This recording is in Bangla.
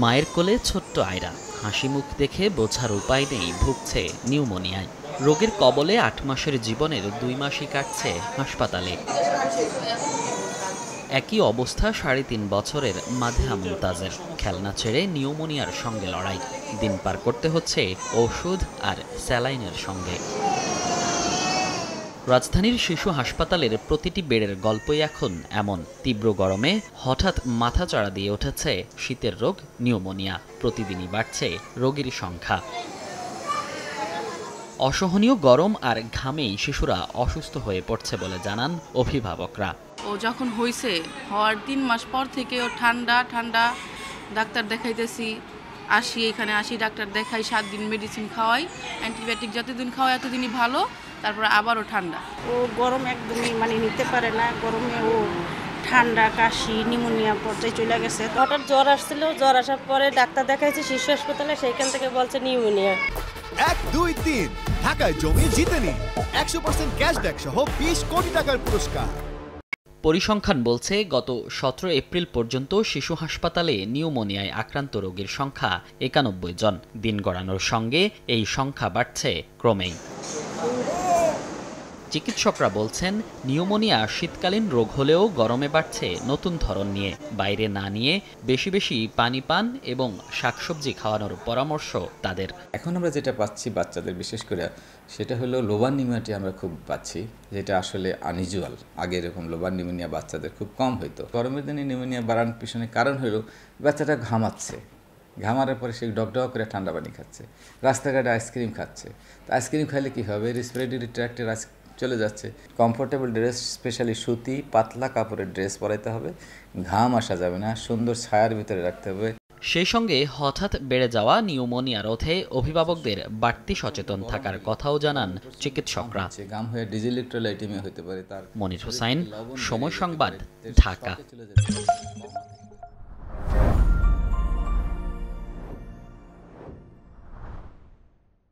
মায়ের কোলে ছোট্ট আয়রা, হাসি মুখ দেখে বোঝার উপায় নেই ভুগছে নিউমোনিয়ায়। রোগের কবলে ৮ মাসের জীবনের ২ মাসই কাটছে হাসপাতালে। একই অবস্থা ৩.৫ বছরের মাধেহা মুমতাজের। খেলনা ছেড়ে নিউমোনিয়ার সঙ্গে লড়াই। দিন পার করতে হচ্ছে ওষুধ আর স্যালাইনের সঙ্গে। রাজধানীর শিশু হাসপাতালের প্রতিটি বেডের গল্পই এখন এমন। তীব্র গরমে হঠাৎ মাথাচাড়া দিয়ে উঠেছে শীতের রোগ নিউমোনিয়া। প্রতিদিনই বাড়ছে রোগীর সংখ্যা। অসহনীয় গরম আর ঘামেই শিশুরা অসুস্থ হয়ে পড়ছে বলে জানান অভিভাবকরা। ও যখন হয়েছে হওয়ার ৩ মাস পর থেকে ও ঠান্ডা ডাক্তার দেখাইতেছি, এখানে আসি ডাক্তার দেখাই, ৭ দিন মেডিসিন খাওয়াই, অ্যান্টিবায়োটিক যতদিন খাওয়াই এতদিনই ভালো, তারপর আবারও ঠান্ডা। ও গরম একদমই নিতে পারে না। গরমে ও ঠান্ডা, কাশি, নিউমোনিয়া পর্যায়ে চলে গেছে। হঠাৎ জ্বর আসছিল, জ্বর আসার পরে ডাক্তার দেখাইছি শিশু হাসপাতালে, সেইখান থেকে বলছে নিউমোনিয়া। ১, ২, ৩ ঢাকায় জমি জিতে নিন ১০০% ক্যাশব্যাক সহ ২০ কোটি টাকার পুরস্কার। পরিসংখ্যান বলছে গত ১৭ এপ্রিল পর্যন্ত শিশু হাসপাতালে নিউমোনিয়ায় আক্রান্ত রোগীর সংখ্যা ৯১ জন। দিন গড়ানোর সঙ্গে এই সংখ্যা বাড়ছে ক্রমেই। চিকিৎসকরা বলছেন নিউমোনিয়া শীতকালীন রোগ হলেও গরমে বাড়ছে নতুন ধরন নিয়ে। বাইরে না নিয়ে বেশি বেশি পানি পান এবং শাকসবজি খাওয়ানোর পরামর্শ তাদের। এখন আমরা যেটা পাচ্ছি বাচ্চাদের বিশেষ করে, সেটা হলো লোবার নিউমোনিয়া আমরা খুব পাচ্ছি, যেটা আসলে আনইউজুয়াল। আগে এরকম লোবার নিউমোনিয়া বাচ্চাদের খুব কম হইতো। গরমের দিনে নিউমোনিয়া বাড়ানোর পিছনে কারণ হলো বাচ্চাটা ঘামাচ্ছে, ঘামার পরে সে ডকডক করে ঠান্ডা পানি খাচ্ছে, রাস্তাঘাটে আইসক্রিম খাচ্ছে। তো আইসক্রিম খাইলে কী হবে, রেসপিরেটরি ট্র্যাক্টে চলে যাচ্ছে। কমফোর্টেবল ড্রেস, স্পেশালি সুতি পাতলা কাপড়ের ড্রেস পরাইতে হবে, ঘাম আসা যাবে না, সুন্দর ছায়ার ভিতরে রাখতে হবে। সেই সঙ্গে হঠাৎ বেড়ে যাওয়া নিউমোনিয়া রোধে অভিভাবকদের বাড়তি সচেতন থাকার কথাও জানান চিকিৎসকরা। ঘাম হয়ে ডিজিলিট্রোলাইটিমিয়া হতে পারে। তার মনির হোসাইন, সময় সংবাদ, ঢাকা।